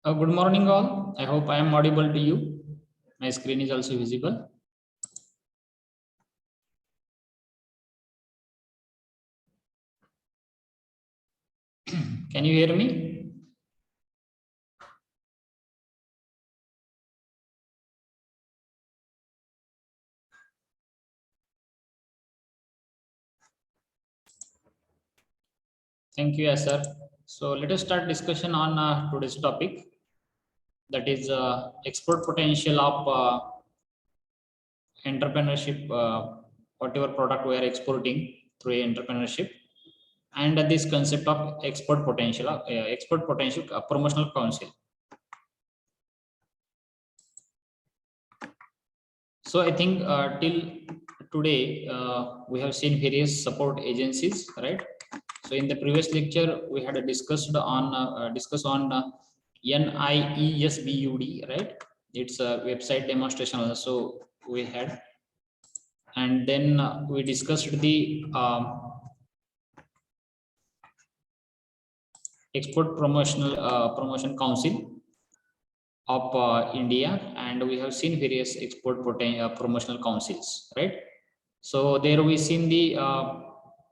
Good morning, all. I hope I am audible to you. My screen is also visible. Can you hear me? Thank you, yes, sir. So let us start discussion on today's topic, that is export potential of entrepreneurship, whatever product we are exporting through entrepreneurship, and this concept of export potential, promotional council. So I think till today we have seen various support agencies, right? So in the previous lecture we had discussed on NIESBUD, right? It's a website demonstration also we had, and then we discussed the export promotion council of India, and we have seen various export promotional councils, right? So there we seen the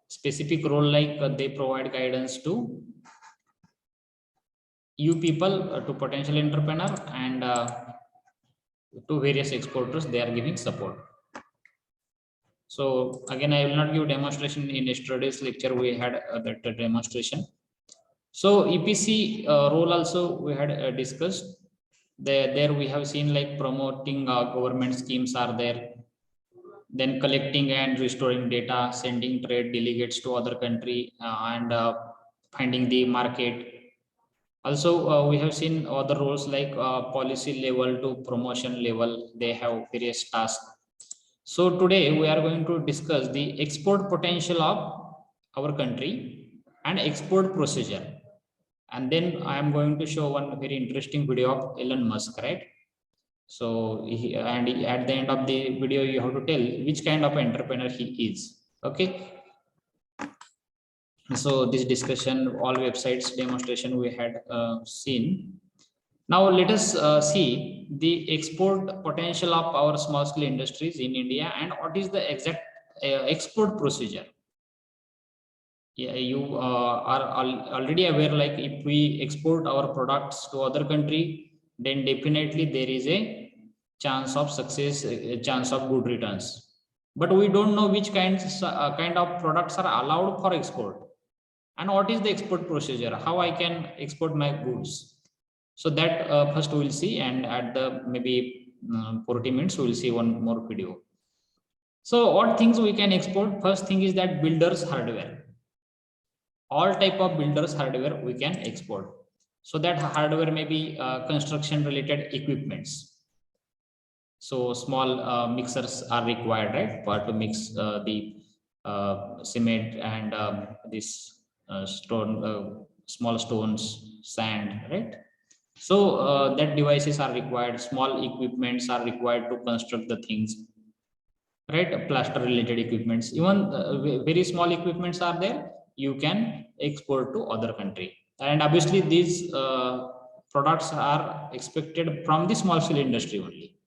specific role, like they provide guidance to you people, to potential entrepreneur, and to various exporters they are giving support. So again, I will not give demonstration. In yesterday's lecture we had that demonstration. So EPC role also we had discussed. There we have seen like promoting government schemes are there, then collecting and restoring data, sending trade delegates to other country, and finding the market. Also we have seen other roles like policy level to promotion level, they have various tasks. So today we are going to discuss the export potential of our country and export procedure. And then I am going to show one very interesting video of Elon Musk, right? So at the end of the video you have to tell which kind of entrepreneur he is. Okay. So this discussion, all websites demonstration we had seen. Now let us see the export potential of our small scale industries in India and what is the exact export procedure. Yeah, you are already aware, like if we export our products to other country, then definitely there is a chance of success, a chance of good returns. But we don't know which kind of products are allowed for export and what is the export procedure, how I can export my goods. So that first we will see, and at the maybe 40 minutes we will see one more video. So what things we can export? First thing is that builders hardware. All type of builders hardware we can export. So that hardware may be construction related equipments. So small mixers are required, right, for to mix the cement and this small stones, sand, right? So that devices are required, small equipments are required to construct the things, right? Plaster related equipments, even very small equipments are there, you can export to other country. And obviously these products are expected from the small scale industry only.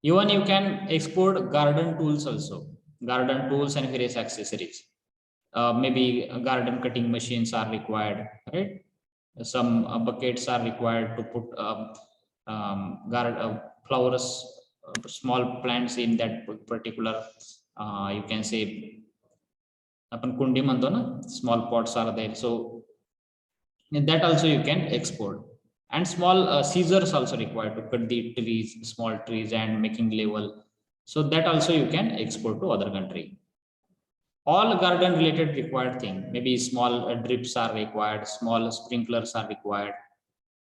Even you can export garden tools also, garden tools and various accessories. Maybe garden cutting machines are required, right? Some buckets are required to put flowers, small plants in that particular, you can say आपण कुंडी म्हणतो ना, small pots are there. So that also you can export. And small scissors also required to cut the trees, small trees, and making level. So that also you can export to other country. All garden related required thing, maybe small drips are required, small sprinklers are required,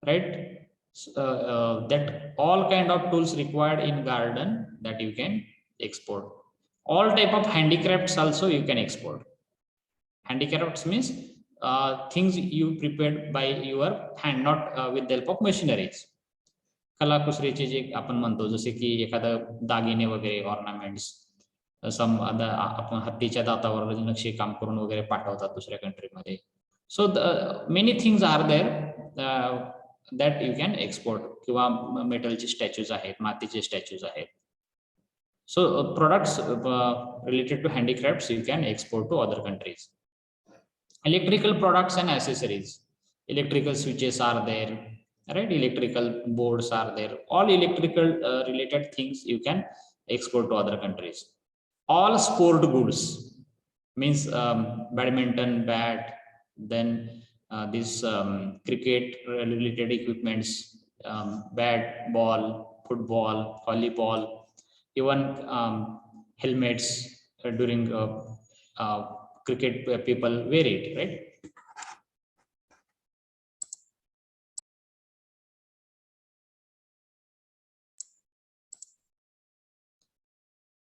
right? That all kind of tools required in garden that you can export. All type of handicrafts also you can export. Handicrafts means things you prepared by your hand, not with the help of machineries. कलाकुसरीचे जे आपण म्हणतो, जसे की एखादं दागिने वगैरे, ornaments, सम आपण हत्तीच्या दातावर नक्षी काम करून वगैरे पाठवतात दुसऱ्या कंट्रीमध्ये. So many things are there that you can export. किंवा मेटलचे स्टॅच्यूज आहेत, मातीचे स्टॅच्यूज आहेत. So products related to handicrafts you can export to other countries. Electrical products and accessories. Electrical switches are there, right? Electrical boards are there. All electrical related things you can export to other countries. All sport goods means badminton, bat, then this cricket related equipments, bat, ball, football, volleyball, even helmets during cricket, people wear it, right?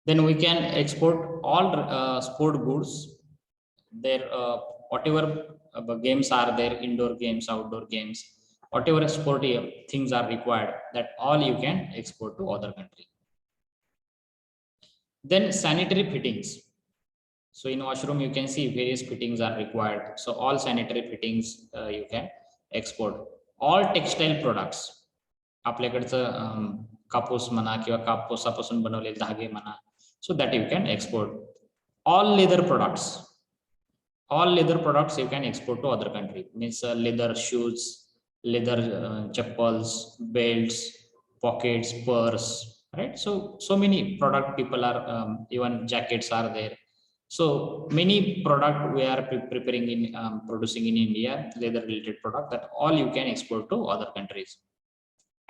Then we can export all sport goods. Their whatever games are there, indoor games, outdoor games, whatever sporty things are required, that all you can export to other country. Then sanitary fittings. So in washroom you can see various fittings are required. So all sanitary fittings you can export. All textile products. आपल्याकडचं कापूस म्हणा किंवा कापूसापासून बनवलेले धागे म्हणा, so that you can export. All leather products. All leather products you can export to other country. Means leather shoes, leather chappals, belts, pockets, purse, right? So many product people are even jackets are there. So many product we are preparing in producing in India, leather related product, that all you can export to other countries.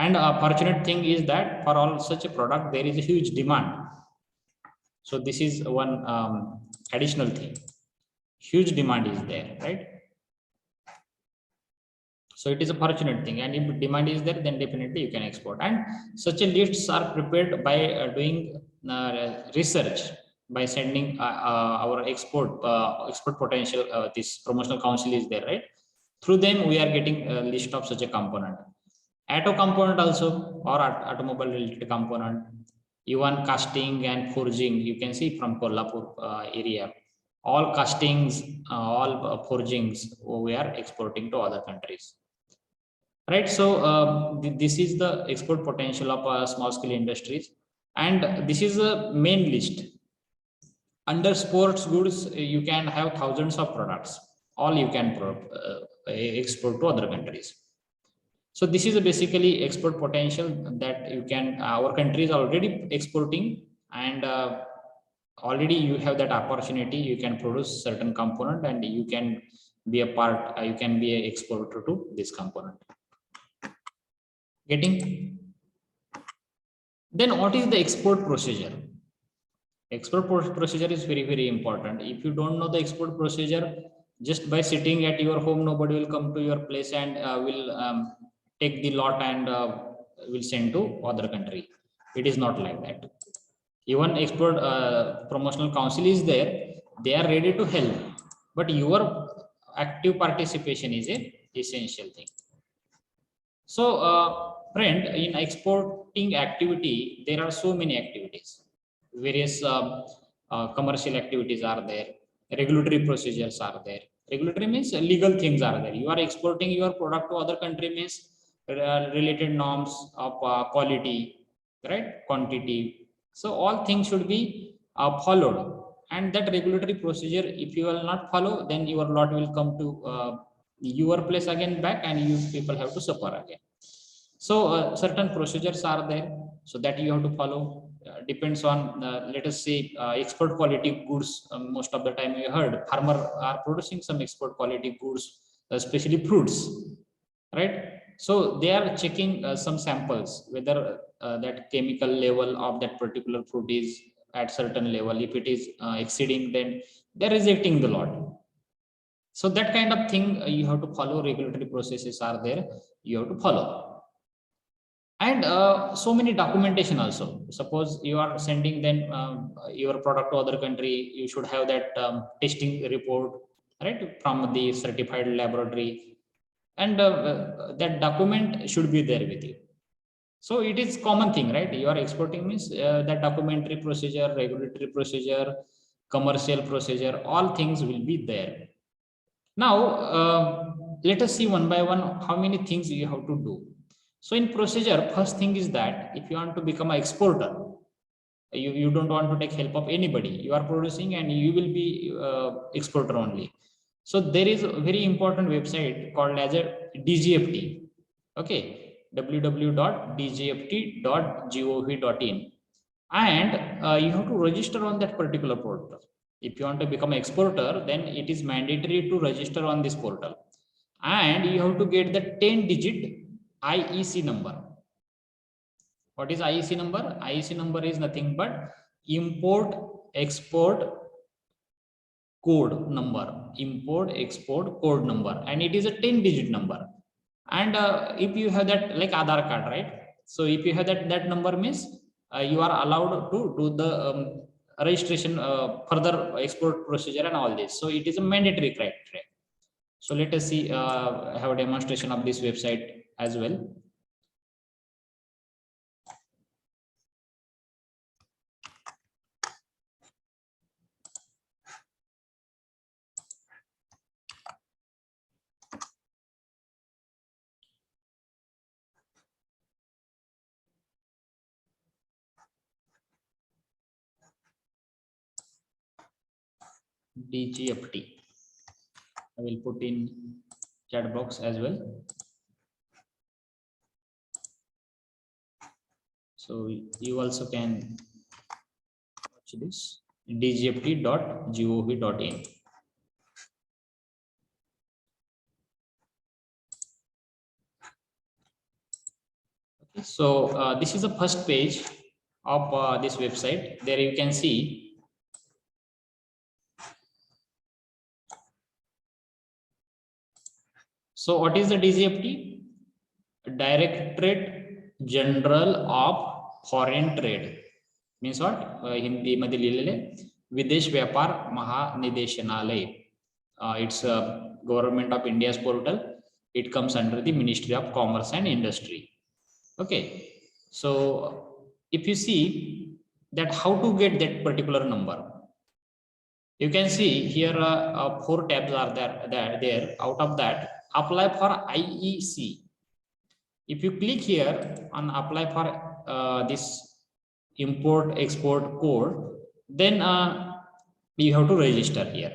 And a fortunate thing is that for all such a product there is a huge demand. So this is one additional thing. Huge demand is there, right? So it is a fortunate thing, and if demand is there, then definitely you can export. And such a lists are prepared by doing research, by sending our export potential. This promotional council is there, right? Through them we are getting a list of such a component. Auto component also, or automobile related component, even casting and forging. You can see from Kolhapur area, all castings, all forgings we are exporting to other countries, right? So this is the export potential of small scale industries, and this is the main list. Under sports goods you can have thousands of products, all you can export to other countries. So this is basically export potential that you can, our country is already exporting, and already you have that opportunity. You can produce certain component and you can be a part, you can be an exporter to this component. Getting? Then what is the export procedure? Export procedure is very, very important. If you don't know the export procedure, just by sitting at your home, nobody will come to your place and will take the lot and will send to other country. It is not like that. Even export promotional council is there, they are ready to help, but your active participation is a essential thing. So friend, in exporting activity there are so many activities. Various commercial activities are there, regulatory procedures are there. Regulatory means legal things are there. You are exporting your product to other country, means related norms of quality, right, quantity. So all things should be followed, and that regulatory procedure, if you will not follow, then your lot will come to your place again back, and you people have to suffer again. So certain procedures are there, so that you have to follow. Depends on let us say export quality goods. Most of the time you heard farmer are producing some export quality goods, especially fruits, right? So they are checking some samples whether that chemical level of that particular fruit is at certain level. If it is exceeding, then they're rejecting the lot. So that kind of thing you have to follow. Regulatory processes are there, you have to follow. And so many documentation also. Suppose you are sending then your product to other country, you should have that testing report, right, from the certified laboratory, and that document should be there with you. So it is common thing, right? You are exporting means that documentary procedure, regulatory procedure, commercial procedure, all things will be there. Now let us see one by one how many things you have to do. So in procedure, first thing is that if you want to become an exporter, you don't want to take help of anybody. You are producing and you will be exporter only. So there is a very important website called as a DGFT. Okay, www.dgft.gov.in, and you have to register on that particular portal. If you want to become an exporter, then it is mandatory to register on this portal, and you have to get the 10-digit IEC number. What is IEC number? IEC number is nothing but import export code number, import export code number, and it is a 10-digit number. And if you have that, like Aadhaar card, right? So if you have that number, means you are allowed to do the registration, further export procedure and all this. So it is a mandatory criteria. So let us see, have a demonstration of this website as well. DGFT. I will put in chat box as well. So you also can watch this, dgft.gov.in. Okay, so this is the first page of this website. There you can see so what is the DGFT? Directorate General of Foreign Trade. Means what? Hindi मध्ये लिहिलेले विदेश व्यापार महानिदेशनालय. It's a government of India's portal. It comes under the Ministry of Commerce and Industry. Okay, so if you see that how to get that particular number, you can see here 4 tabs are there. Out of that, apply for IEC. If you click here on apply for this import export code, then you have to register here.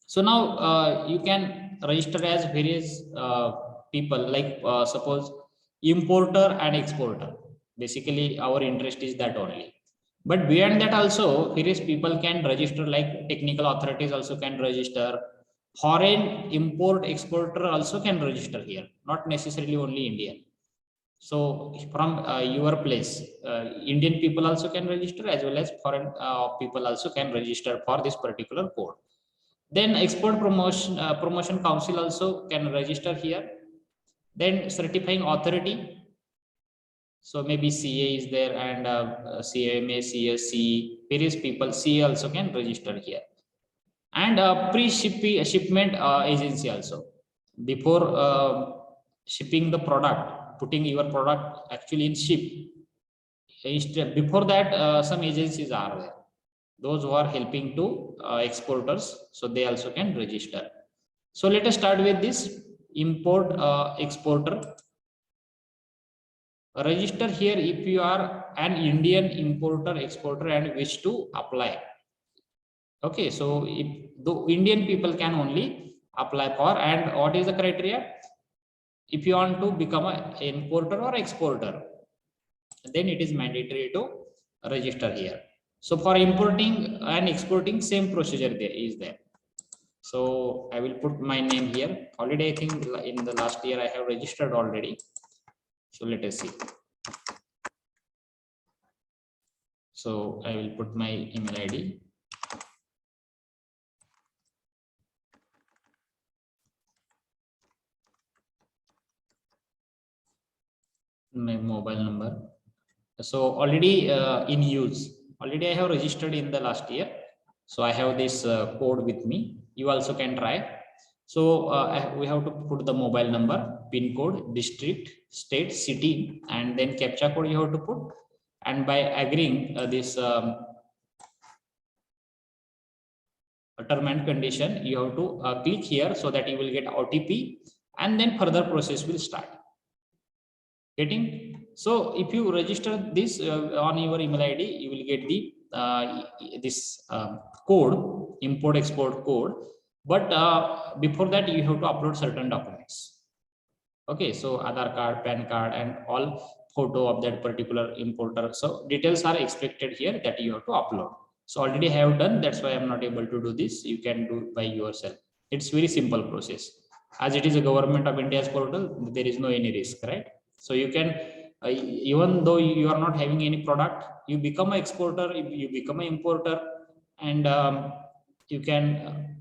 So now you can register as various people, like suppose importer and exporter. Basically our interest is that only, but beyond that also various people can register, like technical authorities also can register, foreign import exporter also can register here, not necessarily only Indian. So from your place, Indian people also can register, as well as foreign people also can register for this particular code. Then export promotion council also can register here. Then certifying authority, so maybe CA is there, and CMA, CSC, various people, CA also can register here. And shipment agency also, before shipping the product, putting your product actually in ship, before that some agencies are there, those who are helping to exporters, so they also can register. So let us start with this import exporter. Register here if you are an Indian importer exporter and wish to apply. Okay, so if the Indian people can only apply for, and what is the criteria? If you want to become an importer or exporter, then it is mandatory to register here. So for importing and exporting, same procedure there is there. So I will put my name here. Already I think in the last year I have registered already. So let us see. So I will put my email ID. My mobile number. So already in use, already I have registered in the last year. So I have this code with me. You also can try. So we have to put the mobile number, PIN code, district, state, city, and then CAPTCHA code you have to put. And by agreeing this term and condition, you have to click here so that you will get OTP, and then further process will start. Getting? So if you register this on your email ID, you will get the this code, import export code. But before that, you have to upload certain documents. Okay, so Aadhaar card, PAN card, and all photo of that particular importer. So details are expected here that you have to upload. So already I have done. That's why I'm not able to do this. You can do by yourself. It's very simple process. As it is a government of India's portal, there is no any risk, right? So you can, even though you are not having any product, you become an exporter, you become an importer, and you can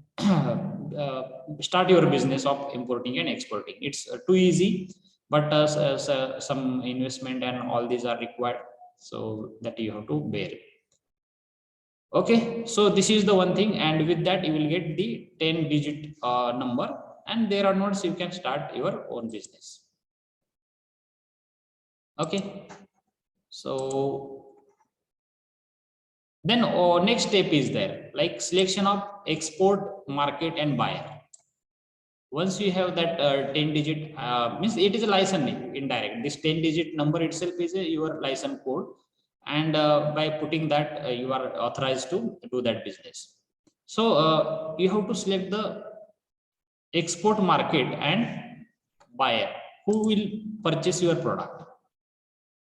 start your business of importing and exporting. It's too easy, but some investment and all these are required, so that you have to bear. Okay, so this is the one thing, and with that you will get the 10-digit number, and there onwards you can start your own business. Okay, so then next step is there, like selection of export market and buyer. Once you have that 10-digit, means it is a license name, indirect. This 10-digit number itself is your license code, and by putting that, you are authorized to do that business. So you have to select the export market and buyer who will purchase your product,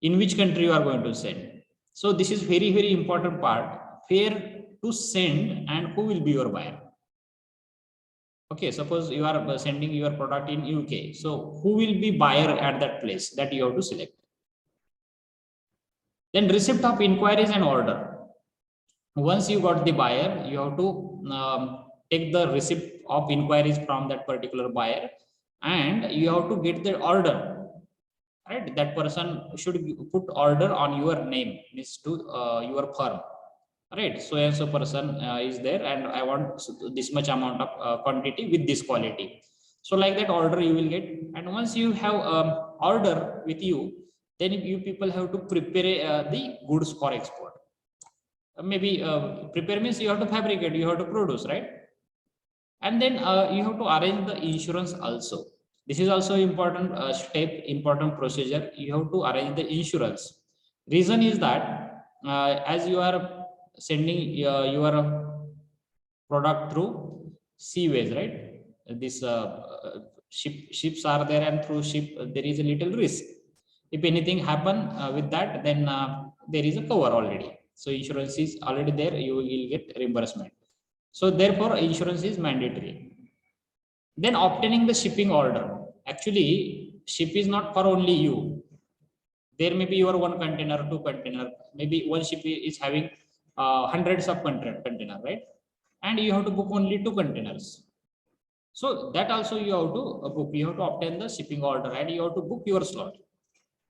in which country you are going to send. So this is very, very important part, where to send and who will be your buyer. Okay, suppose you are sending your product in UK, so who will be buyer at that place, that you have to select. Then receipt of inquiries and order. Once you got the buyer, you have to take the receipt of inquiries from that particular buyer, and you have to get the order, right? That person should put order on your name, means to your firm, right? So and so person is there, and I want this much amount of quantity with this quality. So like that order you will get, and once you have order with you, then you people have to prepare the goods for export. Maybe prepare means you have to fabricate, you have to produce, right? And then you have to arrange the insurance also. This is also important step, important procedure. You have to arrange the insurance. Reason is that as you are sending your product through seaways, right? This ships are there, and through ship there is a little risk. If anything happen with that, then there is a cover already. So insurance is already there, you will get reimbursement. So therefore insurance is mandatory. Then obtaining the shipping order. Actually, ship is not for only you. There may be your one container, two container, maybe one ship is having hundreds of container, right? And you have to book only 2 containers. So that also you have to book. You have to obtain the shipping order, and you have to book your slot.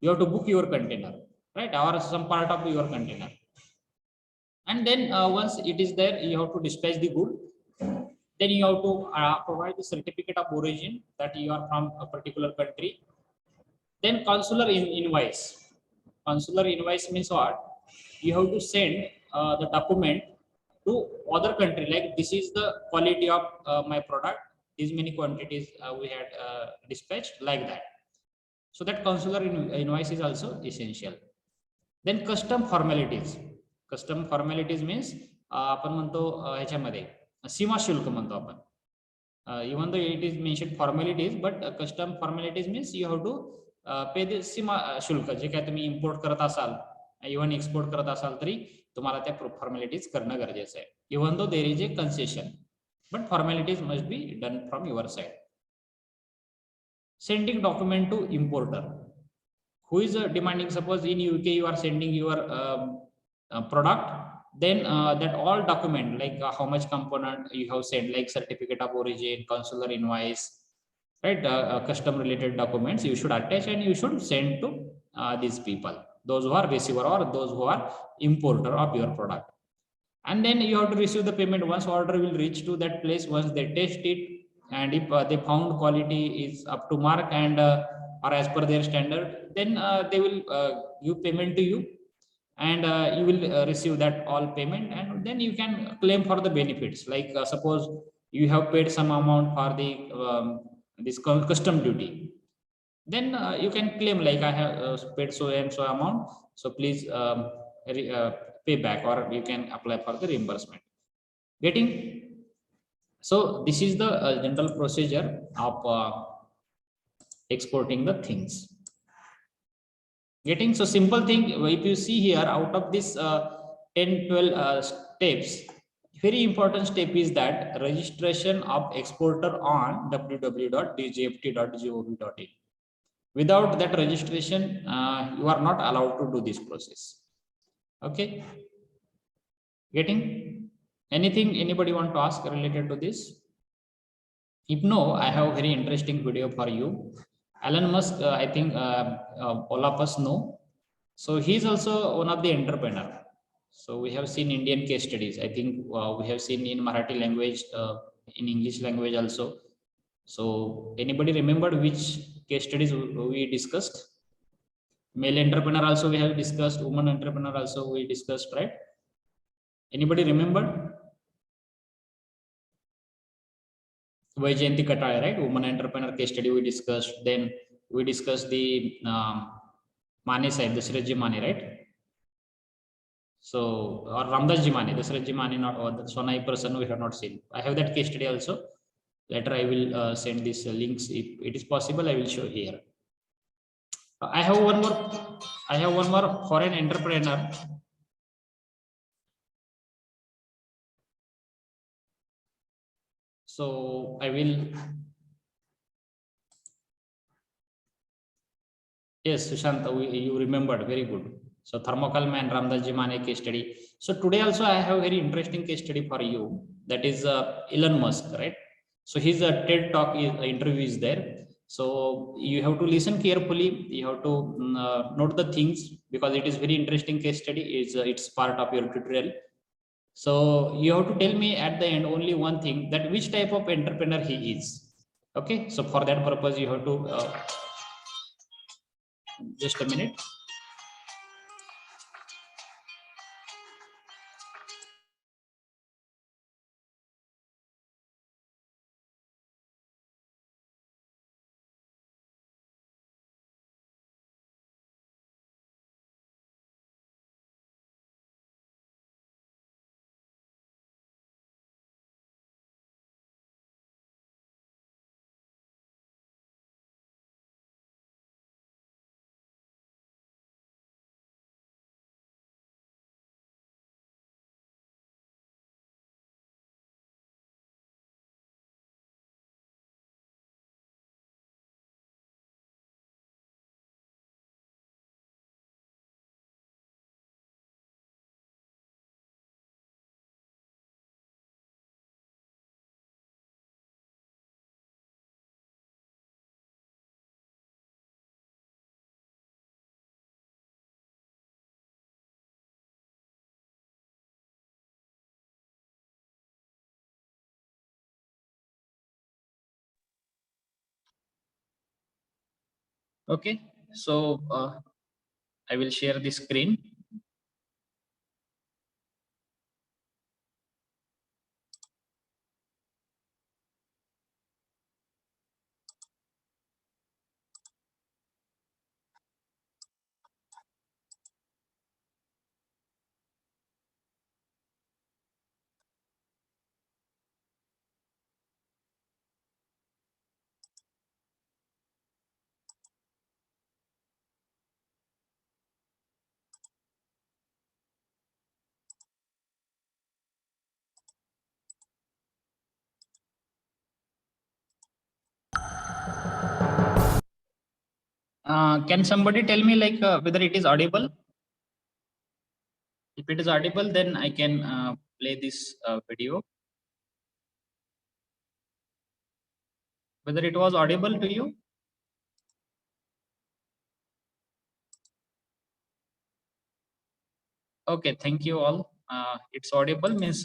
You have to book your container, right? Or some part of your container. And then once it is there, you have to dispatch the good. Then you have to provide the certificate of origin that you are from a particular country. Then consular invoice. Consular invoice means what? You have to send the document to other country, like this is the quality of my product, these many quantities we had dispatched, like that. So that consular invoice is also essential. Then custom formalities. Custom formalities means आपण म्हणतो ह्याच्यामध्ये सीमा शुल्क म्हणतो आपण. Even though it is mentioned formalities, but custom formalities means you have to pay the सीमा शुल्क. जे काय तुम्ही import करत असाल, इव्हन एक्सपोर्ट करत असाल, तरी तुम्हाला त्या फॉर्मॅलिटीज करणं गरजेचं आहे. Even though there is a concession, but formalities must be done from your side. Sending document to importer who is demanding. Suppose in UK you are sending your product, then that all document, like how much component you have sent, like certificate of origin, consular invoice, right? Custom related documents you should attach, and you should send to these people, those who are receiver or those who are importer of your product. And then you have to receive the payment. Once order will reach to that place, once they test it, and if they found quality is up to mark and or as per their standard, then they will give payment to you. and you will receive that all payment, and then you can claim for the benefits. Like suppose you have paid some amount for the this custom duty, then you can claim like I have paid so and so amount, so please pay back, or you can apply for the reimbursement. Getting? So this is the general procedure of exporting the things. Getting? So simple thing, if you see here, out of this 10-12 steps, very important step is that registration of exporter on www.dgft.gov.in. Without that registration, you are not allowed to do this process. Okay? Getting? Anything anybody want to ask related to this? If no, I have a very interesting video for you. Elon Musk, I think all of us know. So he's also one of the entrepreneur. So we have seen Indian case studies. I think we have seen in Marathi language, in English language also. So anybody remembered which case studies we discussed? Male entrepreneur also we have discussed, woman entrepreneur also we discussed, right? Anybody remember? Vaijayanti Katale, right? Woman entrepreneur case study we discussed. Then we discussed the Mane side, the Dasharatji Mane, right? So, or Ramdasji Mane, Dasharatji Mane, not, or the Sonai person we have not seen. I have that case study also. Later I will send these links. If it is possible, I will show here. I have one more foreign entrepreneur. So I will. Yes, Sushant, you remembered, very good. So Thermocol man, Ramdasji Mane case study. So today also I have a very interesting case study for you. That is Elon Musk, right? So his TED talk interview is there. So you have to listen carefully. You have to note the things, because it is very interesting case study. It's part of your tutorial. So you have to tell me at the end only one thing, that which type of entrepreneur he is. Okay. So for that purpose, you have to just a minute. Okay. So I will share the screen. Can somebody tell me like whether it is audible? If it is audible, then I can play this video. Whether it was audible to you? Okay, thank you all. It's audible means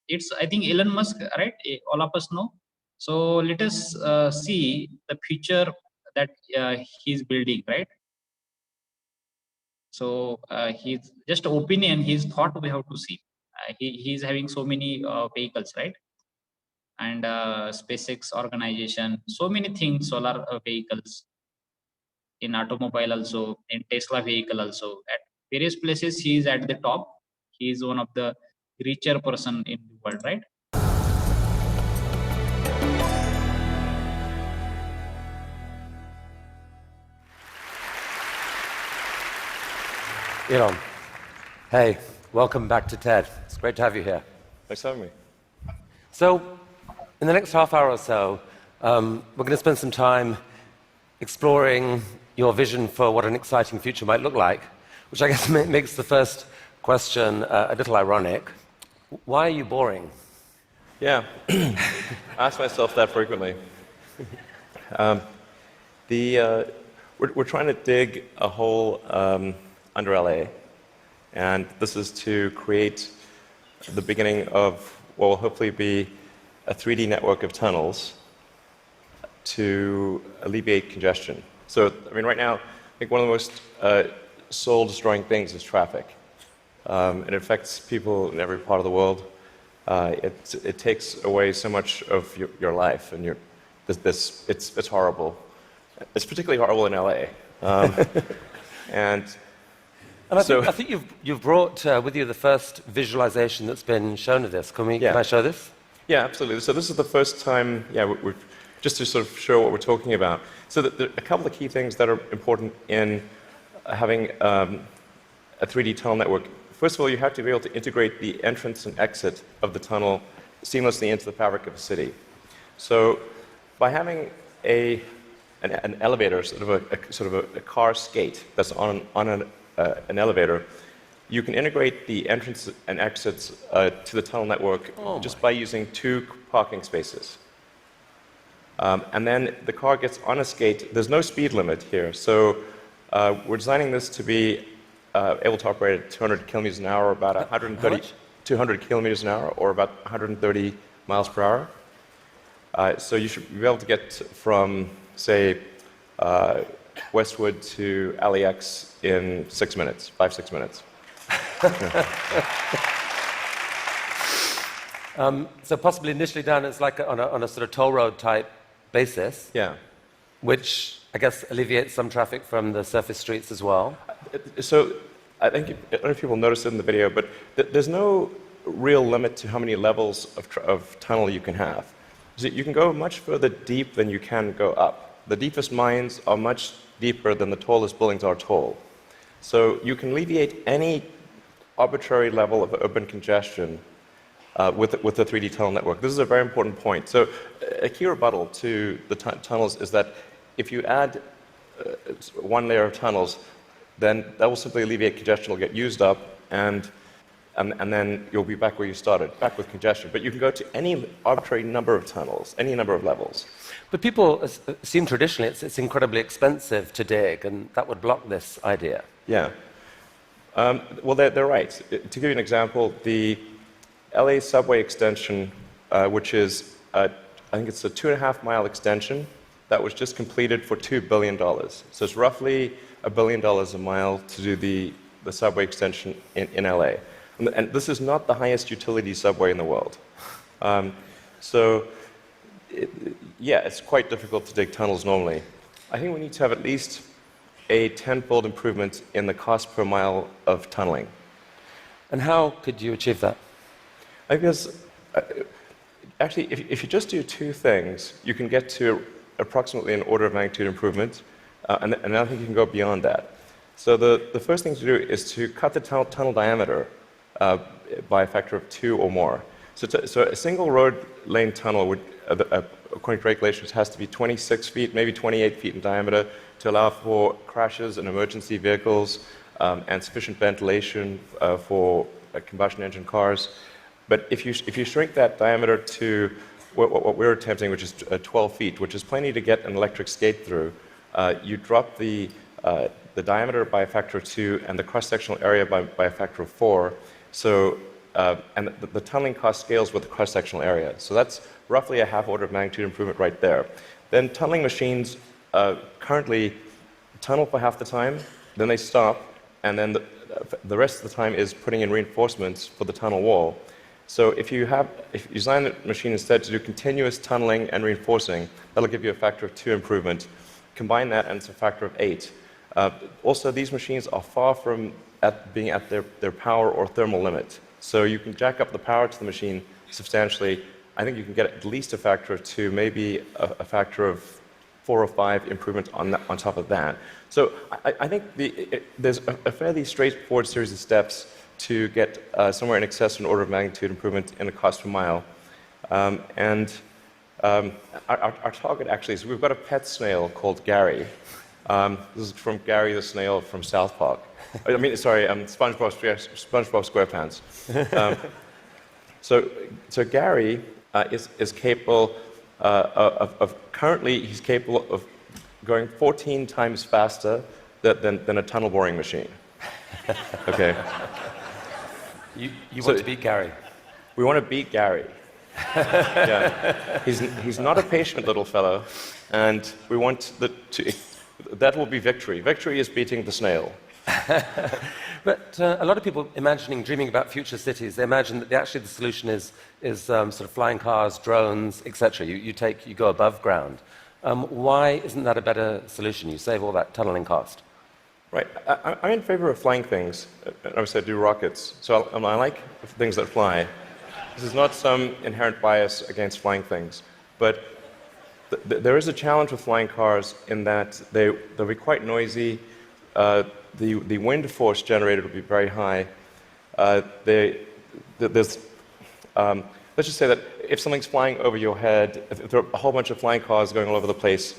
it's, I think, Elon Musk, right? All of us know. So let us see the future that he's building, right? So his just opinion, his thought we have to see. He's having so many vehicles, right? And SpaceX organization, so many things, solar vehicles in automobile also, in Tesla vehicle also. At various places, he is at the top. He is one of the richer person in the world, right? Elon, hey, welcome back to TED. It's great to have you here. Thanks for having me. So, in the next half hour or so, we're going to spend some time exploring your vision for what an exciting future might look like, which I guess makes the first question a little ironic. Why are you boring? Yeah, I ask myself that frequently. We're trying to dig a hole under LA, and this is to create the beginning of what will hopefully be a 3D network of tunnels to alleviate congestion. So, I mean, right now, I think one of the most soul-destroying things is traffic. It affects people in every part of the world. It takes away so much of your life, and it's horrible. It's particularly horrible in LA. I think you've brought with you the first visualization that's been shown of this. Can I show this? Yeah, absolutely. So this is the first time, just to sort of show what we're talking about. So there are a couple of key things that are important in having a 3D tunnel network. First of all, you have to be able to integrate the entrance and exit of the tunnel seamlessly into the fabric of a city. So by having an elevator, sort of a car skate that's on an elevator, you can integrate the entrance and exits to the tunnel network just by using 2 parking spaces. And then the car gets on a skate. There's no speed limit here, so we're designing this to be able to operate at 200 kilometers an hour, about 200 kilometers an hour, or about 130 miles per hour. So you should be able to get from, say, Westwood to LAX in 6 minutes, 5-6 minutes. So possibly initially done as like on a sort of toll road type basis. Yeah. Which I guess alleviates some traffic from the surface streets as well. So I don't know if people noticed it in the video, but there's no real limit to how many levels of tunnel you can have. So you can go much further deep than you can go up. The deepest mines are much deeper than the tallest buildings are tall. So you can alleviate any arbitrary level of urban congestion with the 3D tunnel network. This is a very important point. So a key rebuttal to the tunnels is that if you add one layer of tunnels, then that will simply alleviate congestion, will get used up, and then you'll be back where you started, back with congestion. But you can go to any arbitrary number of tunnels, any number of levels. But people assume traditionally it's incredibly expensive to dig, and that would block this idea. Yeah. Well, they're right. To give you an example, the LA subway extension, which is, I think it's a 2.5-mile extension that was just completed for $2 billion. So it's roughly $1 billion a mile to do the subway extension in LA. And this is not the highest utility subway in the world. It's quite difficult to dig tunnels normally. I think we need to have at least a 10-fold improvement in the cost per mile of tunneling. And how could you achieve that? I guess, actually, if you just do 2 things, you can get to approximately an order of magnitude improvement, and I think you can go beyond that. So the first thing to do is to cut the tunnel diameter by a factor of 2 or more. So a single road lane tunnel would, according to regulations, has to be 26 feet, maybe 28 feet in diameter to allow for crashes and emergency vehicles and sufficient ventilation for combustion engine cars. But if you shrink that diameter to what we're attempting, which is 12 feet, which is plenty to get an electric skate through, you drop the diameter by a factor of 2 and the cross-sectional area by a factor of 4. So, and the tunneling cost scales with the cross-sectional area. So that's roughly a half order of magnitude improvement right there. Then tunneling machines currently tunnel for half the time, then they stop, and then the rest of the time is putting in reinforcements for the tunnel wall. So if you design the machine instead to do continuous tunneling and reinforcing, that'll give you a factor of 2 improvement. Combine that and it's a factor of 8. Also, these machines are far from being at their power or thermal limit. So you can jack up the power to the machine substantially. I think you can get at least a factor of 2, maybe a factor of 4 or 5 improvement on top of that. So I think there's a fairly straightforward series of steps to get somewhere in excess of an order of magnitude improvement in the cost per mile. Our target actually is we've got a pet snail called Gary. This is from Gary the snail from South Park. I mean, sorry, SpongeBob SquarePants. So Gary is capable currently he's capable of going 14 times faster than a tunnel boring machine. Okay. You want to beat Gary? We want to beat Gary. Yeah. He's not a patient little fellow, and we want that will be victory. Victory is beating the snail. But a lot of people dreaming about future cities, they imagine that actually the solution is sort of flying cars, drones, etc. You go above ground. Why isn't that a better solution? You save all that tunneling cost. Right. I'm in favor of flying things. Obviously, I do rockets, so I like things that fly. This is not some inherent bias against flying things, but there is a challenge with flying cars in that they'll be quite noisy. The wind force generated will be very high. Let's just say that if something's flying over your head, if there are a whole bunch of flying cars going all over the place,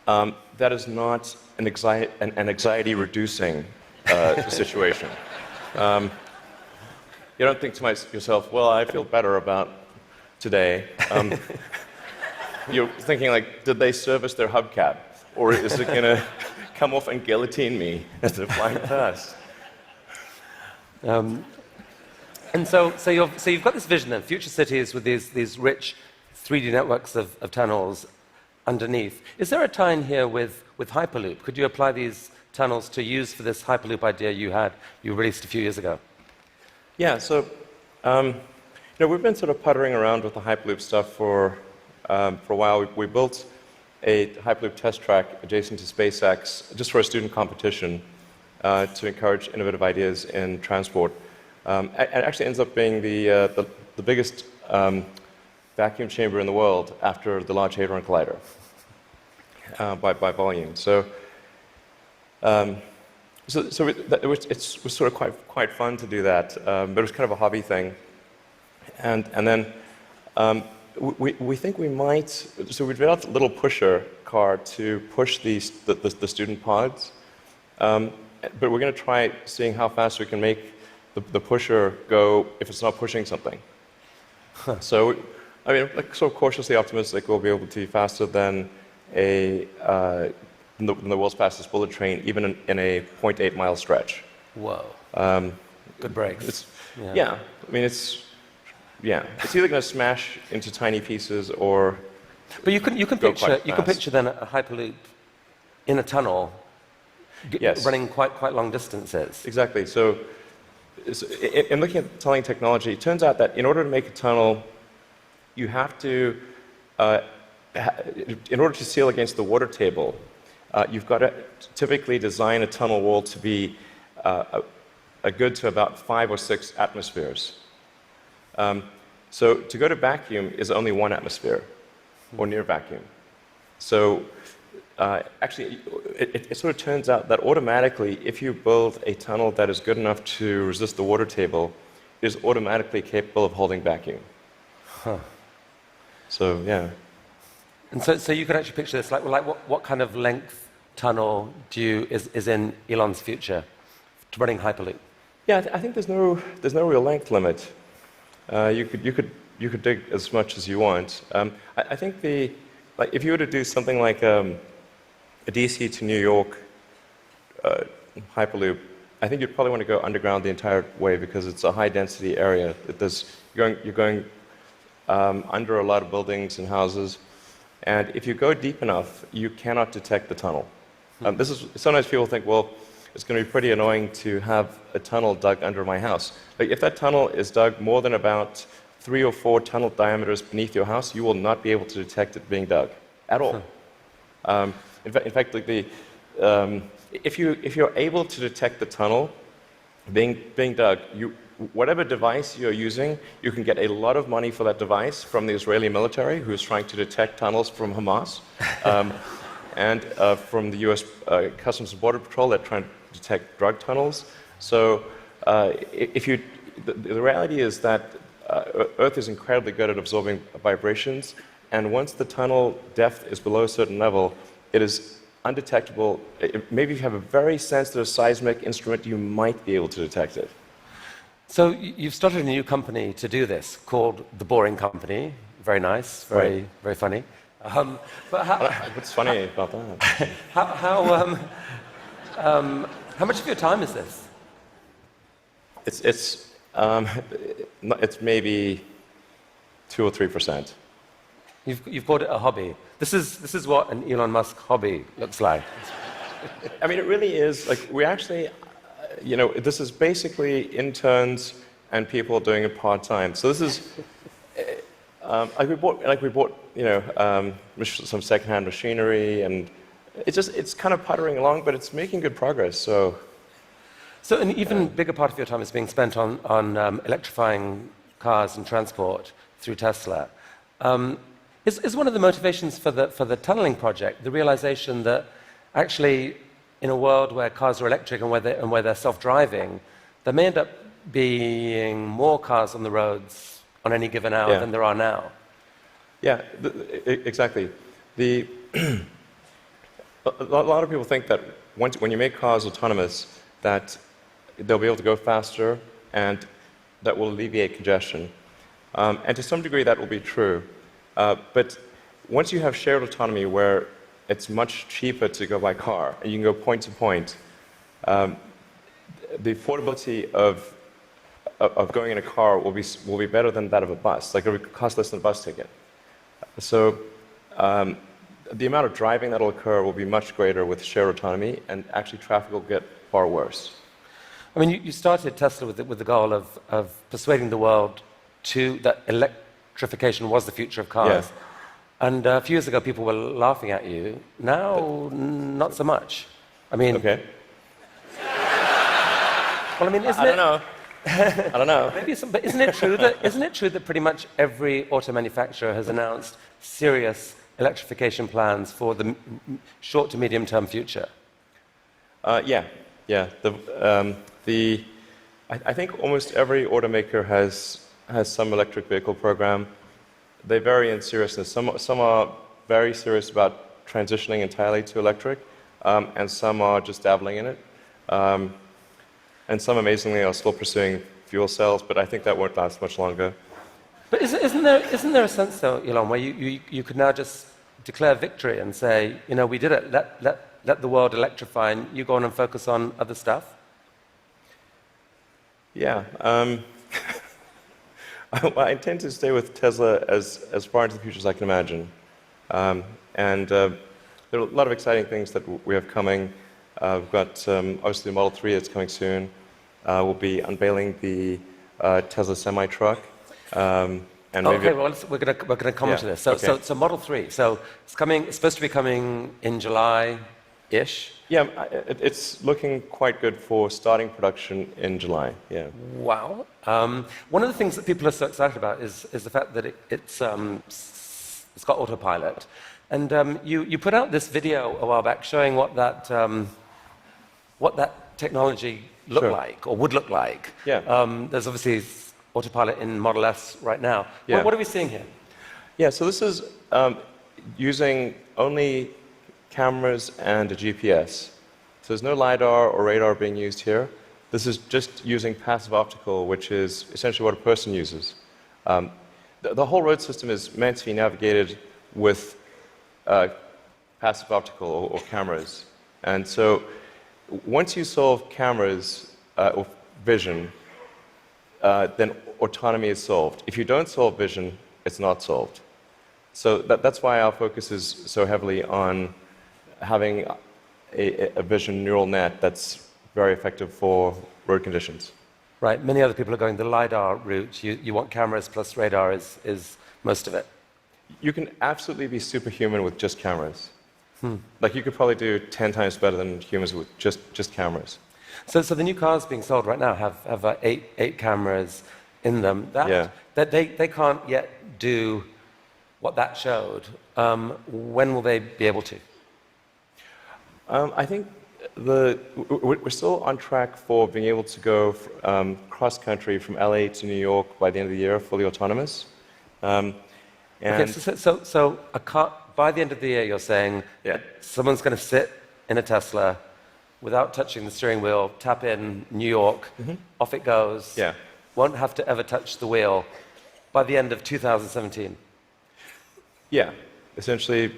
that is not an anxiety-reducing situation. You don't think to yourself, well, I feel better about today. You're thinking, like, did they service their hubcap? Or is it going to come off and guillotine me as they're flying past? And so you've got this vision of future cities with these rich 3D networks of tunnels underneath. Is there a tie-in here with Hyperloop? Could you apply these tunnels to use for this Hyperloop idea you released a few years ago? Yeah, so we've been sort of puttering around with the Hyperloop stuff for a while. We built a Hyperloop test track adjacent to SpaceX just for a student competition to encourage innovative ideas in transport. It actually ends up being the biggest vacuum chamber in the world after the Large Hadron Collider by volume. So it was sort of quite fun to do that, but it was kind of a hobby thing. And then we think we might. So we developed a little pusher car to push the student pods, but we're going to try seeing how fast we can make the pusher go if it's not pushing something. Huh. So, I mean, like, sort of cautiously optimistic we'll be able to be faster than the world's fastest bullet train, even in a 0.8 mile stretch. Whoa. Good brakes. Yeah. I mean, it's either going to smash into tiny pieces or. But you can picture then a Hyperloop in a tunnel, yes, running quite long distances. Exactly. So in looking at tunneling technology, it turns out that in order to make a tunnel, you have to, in order to seal against the water table, you've got to typically design a tunnel wall to be a good to about 5 or 6 atmospheres. So to go to vacuum is only 1 atmosphere, or near vacuum. So actually, it sort of turns out that automatically, if you build a tunnel that is good enough to resist the water table, it is automatically capable of holding vacuum. Huh. So, yeah. And so you could actually picture this, like what kind of length tunnel is in Elon's future to running Hyperloop? Yeah, I think there's no real length limit. You could dig as much as you want. I think if you were to do something like a DC to New York Hyperloop, I think you'd probably want to go underground the entire way because it's a high density area. You're going under a lot of buildings and houses, and if you go deep enough, you cannot detect the tunnel. Sometimes people think, well, it's going to be pretty annoying to have a tunnel dug under my house. Like, if that tunnel is dug more than about 3 or 4 tunnel diameters beneath your house, you will not be able to detect it being dug at all. In fact, like if you're able to detect the tunnel being dug, whatever device you're using, you can get a lot of money for that device from the Israeli military, who's trying to detect tunnels from Hamas, and from the U.S. Customs and Border Patrol that trying to detect drug tunnels. So the reality is that Earth is incredibly good at absorbing vibrations, and once the tunnel depth is below a certain level, it is undetectable. Maybe if you have a very sensitive seismic instrument, you might be able to detect it. So you've started a new company to do this called The Boring Company. Very nice, very funny. But what's funny about that? How much of your time is this? It's maybe 2 or 3%. You've called it a hobby. This is what an Elon Musk hobby looks like. I mean, it really is. Like, we actually, this is basically interns and people doing it part-time. So this is, we bought some secondhand machinery, and it's kind of puttering along, but it's making good progress. So an even bigger part of your time is being spent on electrifying cars and transport through Tesla. Is one of the motivations for the tunneling project the realization that actually, in a world where cars are electric and where they're self-driving, there may end up being more cars on the roads on any given hour than there are now? Yeah, exactly. A lot of people think that when you make cars autonomous, that they'll be able to go faster and that will alleviate congestion. And to some degree, that will be true. But once you have shared autonomy where it's much cheaper to go by car, and you can go point to point, the affordability of going in a car will be better than that of a bus. Like, it will cost less than a bus ticket. So the amount of driving that will occur will be much greater with shared autonomy, and actually traffic will get far worse. I mean, you started Tesla with the goal of persuading the world that electrification was the future of cars. Yeah. And a few years ago, people were laughing at you. Now, not so much. I mean... Okay. Well, I mean, I don't know. I don't know. Maybe but isn't it true that pretty much every auto manufacturer has announced serious electrification plans for the short to medium term future? Yeah. I think almost every automaker has some electric vehicle program. They vary in seriousness. Some are very serious about transitioning entirely to electric, and some are just dabbling in it. And some, amazingly, are still pursuing fuel cells, but I think that won't last much longer. But isn't there a sense, though, Elon, where you could now just declare victory and say, we did it, let the world electrify, and you go on and focus on other stuff? Yeah. Well, I intend to stay with Tesla as far into the future as I can imagine. And there are a lot of exciting things that we have coming. We've got, obviously, the Model 3 that's coming soon. We'll be unveiling the Tesla semi-truck. And maybe well, we're going to come to this. So Model 3. So it's supposed to be coming in July-ish. Yeah, it's looking quite good for starting production in July. Yeah. Wow. One of the things that people are so excited about is the fact that it's got autopilot. And you put out this video a while back showing what that technology looked like, or would look like. Yeah. There's obviously autopilot in Model S right now. Yeah. What are we seeing here? Yeah, so this is using only cameras and a GPS. So there's no LiDAR or radar being used here. This is just using passive optical, which is essentially what a person uses. The whole road system is meant to be navigated with passive optical or cameras. And so once you solve cameras or vision, then autonomy is solved. If you don't solve vision, it's not solved. So that's why our focus is so heavily on having a vision neural net that's very effective for road conditions. Right. Many other people are going the LiDAR route. You want cameras plus radar is most of it. You can absolutely be superhuman with just cameras. Like you could probably do 10 times better than humans with just cameras. So the new cars being sold right now have eight cameras in them. That they can't yet do what that showed. When will they be able to? I think we're still on track for being able to go cross country from LA to New York by the end of the year, fully autonomous. Okay, so a car, by the end of the year, you're saying someone's going to sit in a Tesla without touching the steering wheel, tap in New York, off it goes, won't have to ever touch the wheel by the end of 2017. Yeah, essentially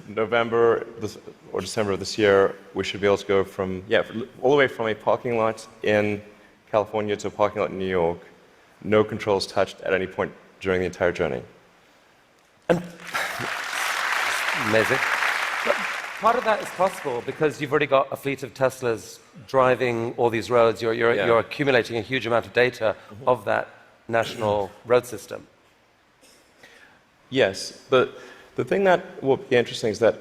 November or December of this year, we should be able to go from, all the way from a parking lot in California to a parking lot in New York, no controls touched at any point during the entire journey. And amazing. But part of that is possible because you've already got a fleet of Teslas driving all these roads. You're accumulating a huge amount of data of that national road system. Yes. The thing that will be interesting is that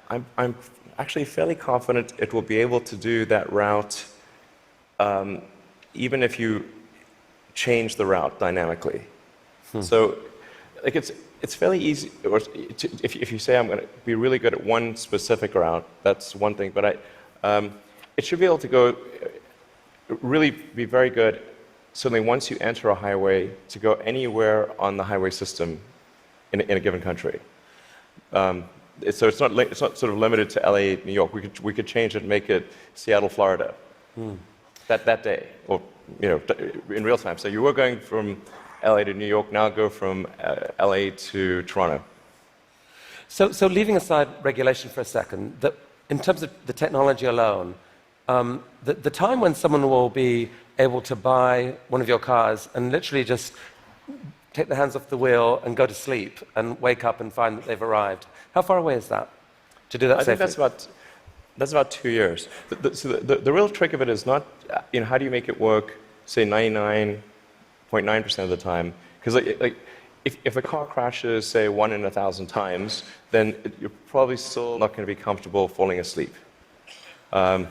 I'm actually fairly confident it will be able to do that route even if you change the route dynamically. So like it's fairly easy, or if you say I'm going to be really good at one specific route, that's one thing, but it should be able to go, really be very good, certainly once you enter a highway, to go anywhere on the highway system in a given country. So it's not sort of limited to LA, New York. We could change it and make it Seattle, Florida, that day, or in real time. So you were going from LA to New York, now go from LA to Toronto. So leaving aside regulation for a second, in terms of the technology alone, the time when someone will be able to buy one of your cars and literally just take their hands off the wheel and go to sleep and wake up and find that they've arrived, how far away is that to do that safely? I think that's about 2 years. So the real trick of it is not, how do you make it work, say 99.9% of the time? Because if a car crashes, say 1 in 1,000 times, then you're probably still not going to be comfortable falling asleep. That's,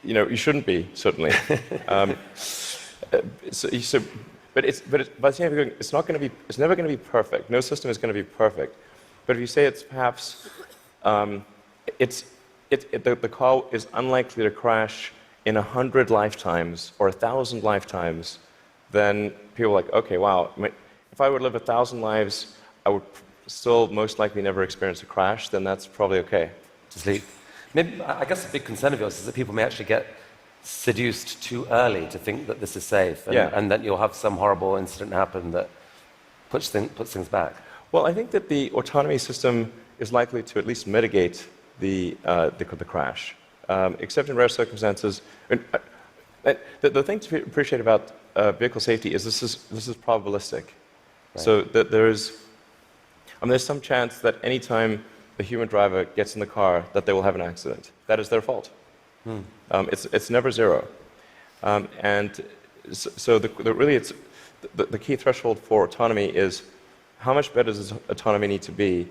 you shouldn't be, certainly. But by the same time, it's never going to be perfect. No system is going to be perfect. But if you say it's perhaps, the car is unlikely to crash in 100 lifetimes or 1,000 lifetimes, then people are like, okay, wow, if I would live 1,000 lives, I would still most likely never experience a crash, then that's probably okay. To sleep. Maybe, I guess a big concern of yours is that people may actually get seduced too early to think that this is safe, and that you'll have some horrible incident happen that puts things back. Well, I think that the autonomy system is likely to at least mitigate the crash. Except in rare circumstances. The thing to appreciate about vehicle safety is this is probabilistic. Right. So that there's some chance that any time the human driver gets in the car that they will have an accident. That is their fault. It's never zero. And so the key threshold for autonomy is how much better does autonomy need to be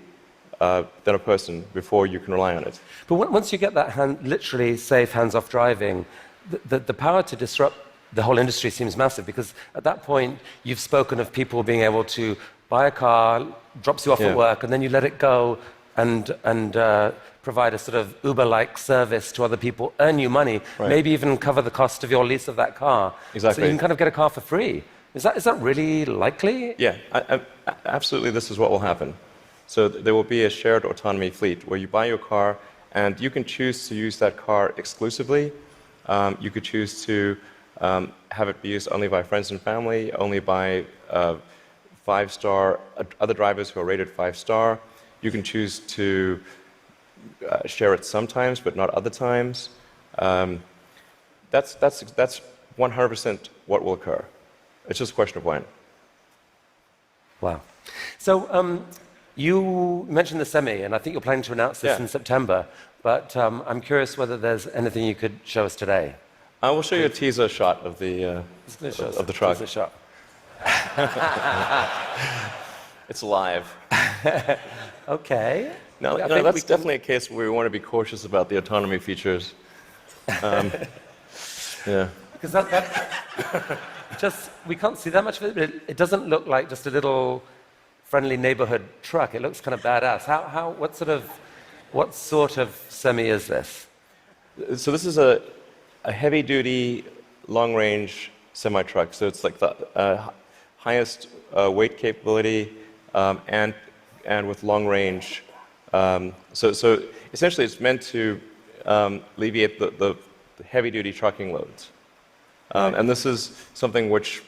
than a person before you can rely on it. But once you get that literally safe hands-off driving, the power to disrupt the whole industry seems massive, because at that point you've spoken of people being able to buy a car, drops you off at work, and then you let it go and provide a sort of Uber-like service to other people, earn you money, maybe even cover the cost of your lease of that car. Exactly. So you can kind of get a car for free. Is that really likely? Yeah, absolutely. This is what will happen. So there will be a shared autonomy fleet where you buy your car and you can choose to use that car exclusively. You could choose to have it be used only by friends and family, only by 5-star other drivers who are rated 5-star. You can choose to share it sometimes, but not other times. That's 100% what will occur. It's just a question of when. Wow. So You mentioned the semi, and I think you're planning to announce this in September, but I'm curious whether there's anything you could show us today. I will show you a teaser shot of the truck. Teaser shot. It's live. Okay. No, that's definitely a case where we want to be cautious about the autonomy features. Yeah. Because that just, we can't see that much of it, but it doesn't look like just a little friendly neighborhood truck. It looks kind of badass. What sort of semi is this? So this is a heavy-duty, long-range semi-truck. So it's like the highest weight capability and with long range. So essentially, it's meant to alleviate the heavy-duty trucking loads. And this is something which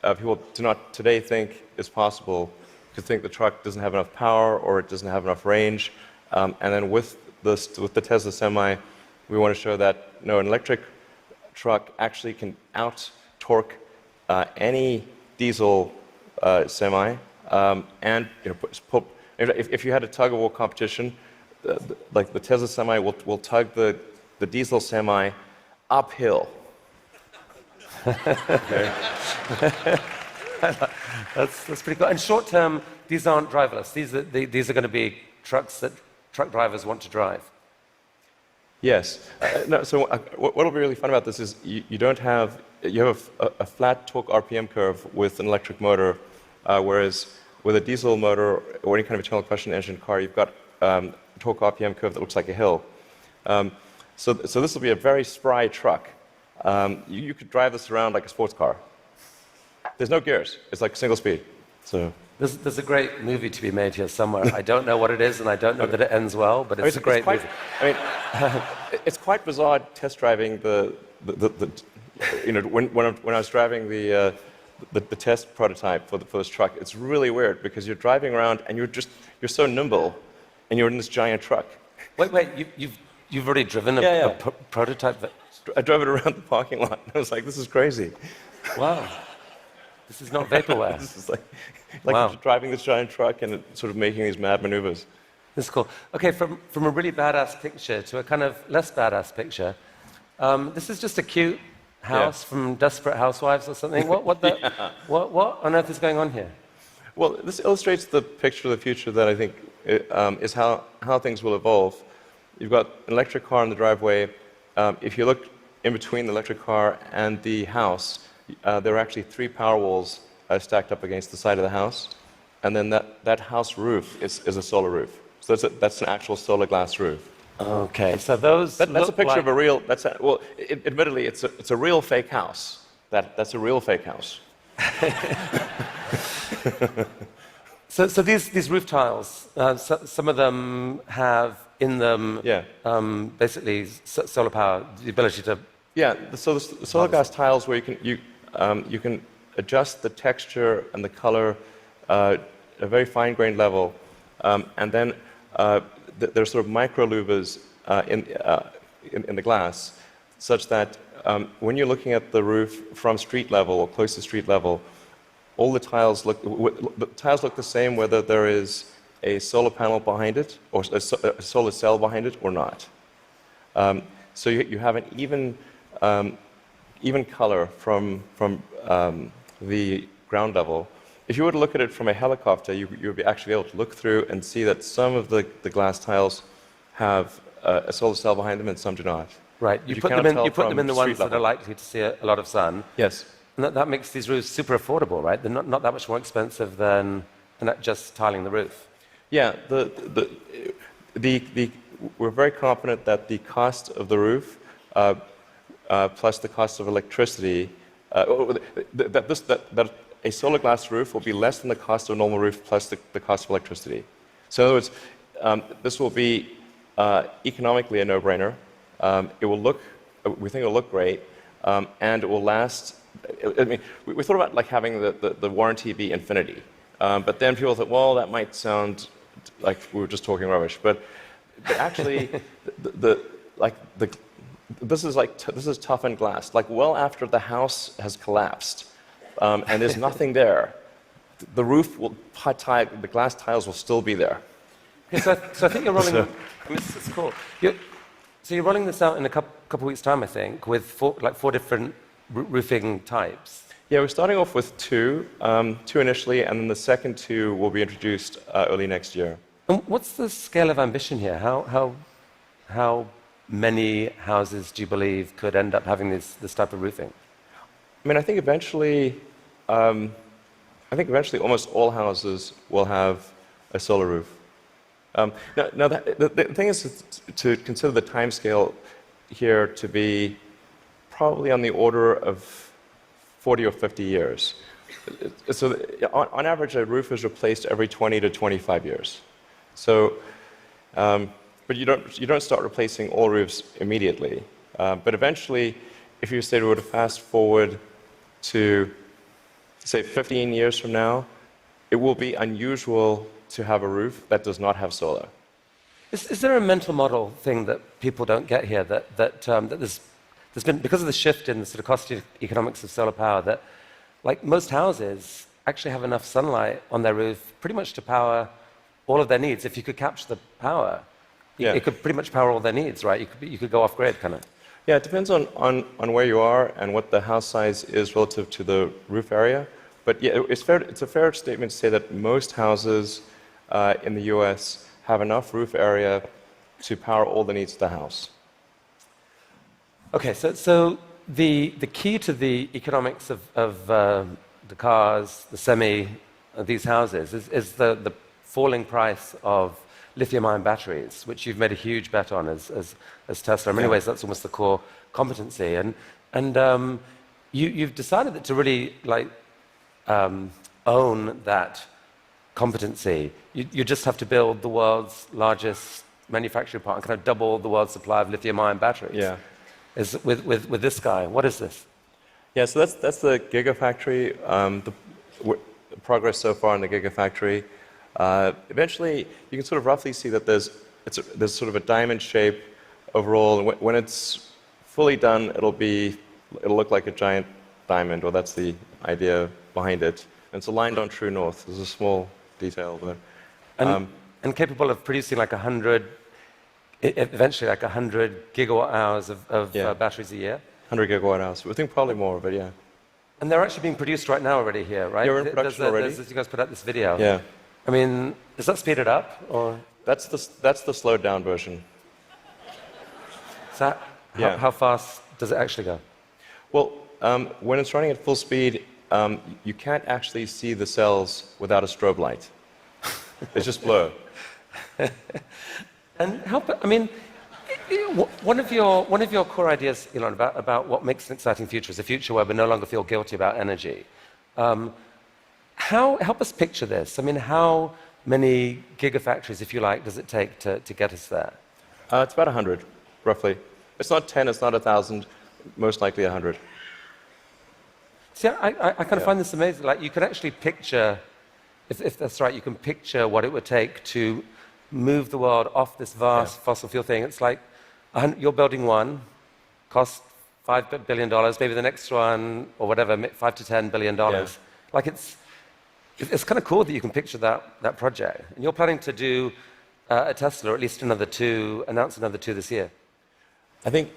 people do not today think is possible, because think the truck doesn't have enough power or it doesn't have enough range. And then with the Tesla Semi, we want to show that an electric truck actually can out-torque any diesel semi. And if you had a tug-of-war competition, like the Tesla Semi will tug the diesel Semi uphill. That's pretty cool. And short term, these aren't driverless. These are going to be trucks that truck drivers want to drive. Yes. No, so what will be really fun about this is you have a flat torque RPM curve with an electric motor, whereas with a diesel motor or any kind of internal combustion engine car, you've got a torque RPM curve that looks like a hill. So this will be a very spry truck. You could drive this around like a sports car. There's no gears. It's like single speed. So there's a great movie to be made here somewhere. I don't know what it is, and I don't know that it ends well, but it's a great movie. It's quite bizarre test driving when I was driving the test prototype for this truck. It's really weird because you're driving around and you're so nimble, and you're in this giant truck. Wait, you've already driven a prototype? I drove it around the parking lot. And I was like, this is crazy. Wow. This is not vaporware. This is like driving this giant truck and sort of making these mad maneuvers. This is cool. Okay, from a really badass picture to a kind of less badass picture, this is just a cute house from Desperate Housewives or something. What on earth is going on here? Well, this illustrates the picture of the future that I think is how things will evolve. You've got an electric car in the driveway. If you look in between the electric car and the house, there are actually 3 power walls stacked up against the side of the house, and then that house roof is a solar roof. So that's an actual solar glass roof. Okay, so that's a picture of a real. Admittedly, it's a real fake house. That's a real fake house. So these roof tiles, some of them have in them basically solar power, the ability to. Yeah, so the solar glass tiles where you can adjust the texture and the color at a very fine-grained level, and then there's sort of micro-louvers in the glass, such that when you're looking at the roof from street level or close to street level, all the tiles look the same whether there is a solar panel behind it or a solar cell behind it or not. So you have an even color from the ground level. If you were to look at it from a helicopter, you would be actually able to look through and see that some of the glass tiles have a solar cell behind them and some do not. Right. You put them in the ones that are likely to see a lot of sun. Yes. And that makes these roofs super affordable, right? They're not that much more expensive than just tiling the roof. Yeah. We're very confident that the cost of the roof plus the cost of electricity, that a solar glass roof will be less than the cost of a normal roof plus the cost of electricity. So in other words, this will be economically a no-brainer. We think it will look great, and it will last. I mean, we thought about like having the warranty be infinity, but then people thought, well, that might sound like we were just talking rubbish. But actually, this is toughened glass. Like well after the house has collapsed, and there's nothing there, the roof will, the glass tiles will still be there. Okay, so I think you're rolling. I mean, this is cool. So you're rolling this out in a couple weeks' time, I think, with four different roofing types. Yeah, we're starting off with two initially, and then the second two will be introduced early next year. And what's the scale of ambition here? How many houses do you believe could end up having this type of roofing? I mean, I think eventually almost all houses will have a solar roof. Now the thing is to consider the time scale here to be probably on the order of 40 or 50 years. So on average, a roof is replaced every 20 to 25 years. So, but you don't start replacing all roofs immediately. But eventually, if you were to fast forward to, say, 15 years from now, it will be unusual to have a roof that does not have solar. Is there a mental model thing that people don't get here that there's been, because of the shift in the sort of cost economics of solar power, that like most houses actually have enough sunlight on their roof pretty much to power all of their needs. If you could capture the power, it could pretty much power all their needs, right? You could go off grid, kind of. Yeah, it depends on where you are and what the house size is relative to the roof area. But yeah, it's a fair statement to say that most houses in the US have enough roof area to power all the needs of the house. Okay, so the key to the economics of the cars, the semi, these houses is the falling price of lithium-ion batteries, which you've made a huge bet on as Tesla. In many ways, that's almost the core competency. And you've decided that to really own that competency, you just have to build the world's largest manufacturing plant and kind of double the world's supply of lithium-ion batteries. Yeah. With this guy. What is this? Yeah, so that's the Gigafactory. The progress so far in the Gigafactory. Eventually, you can sort of roughly see that there's sort of a diamond shape overall. And when it's fully done, it'll look like a giant diamond, or that's the idea behind it. And it's aligned on true north. There's a small detail there. And capable of producing eventually 100 gigawatt hours of batteries a year? 100 gigawatt hours. We think probably more, but yeah. And they're actually being produced right now already here, right? Yeah, we're in production already. You guys put out this video. Yeah. I mean, does that speed it up, or? That's the slowed down version. So how fast does it actually go? Well, when it's running at full speed, you can't actually see the cells without a strobe light. It's just blur. And one of your core ideas, Elon, about what makes an exciting future is a future where we no longer feel guilty about energy. Help us picture this. I mean, how many gigafactories, if you like, does it take to get us there? It's about 100, roughly. It's not 10, it's not 1,000, most likely 100. See, I kind of find this amazing. Like, you can actually picture, if that's right, you can picture what it would take to move the world off this vast fossil fuel thing. It's like you're building one, costs $5 billion, maybe the next one, or whatever, $5 to $10 billion. Yeah. Like, it's kind of cool that you can picture that project. And you're planning to do a Tesla, or at least announce another two this year. I think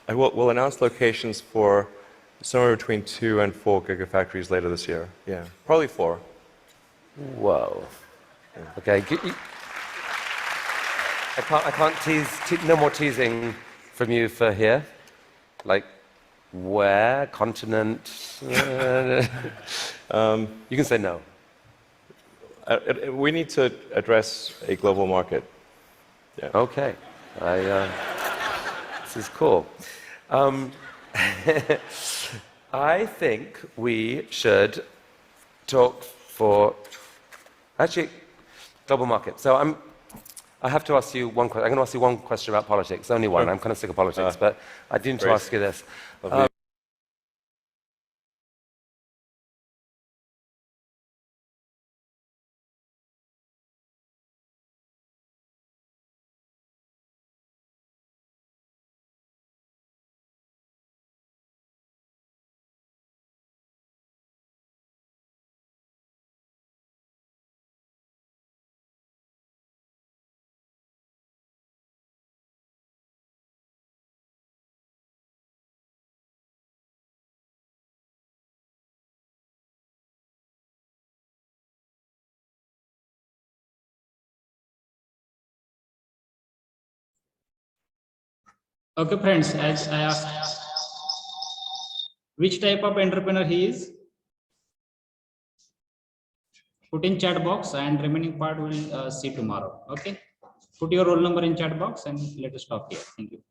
we'll announce locations for somewhere between 2 and 4 gigafactories later this year. Yeah, probably 4. Whoa. Yeah. Okay. I can't tease. No more teasing from you for here. Like, where? Continent? You can say no. We need to address a global market. Yeah. Okay. This is cool. I think we should talk for global market. So I have to ask you one question. I'm going to ask you one question about politics. Only one. I'm kind of sick of politics, but I do need to ask you this. Okay, friends, as I asked, which type of entrepreneur he is? Put in chat box, and remaining part we'll see tomorrow. Okay, put your roll number in chat box and let us stop here. Thank you.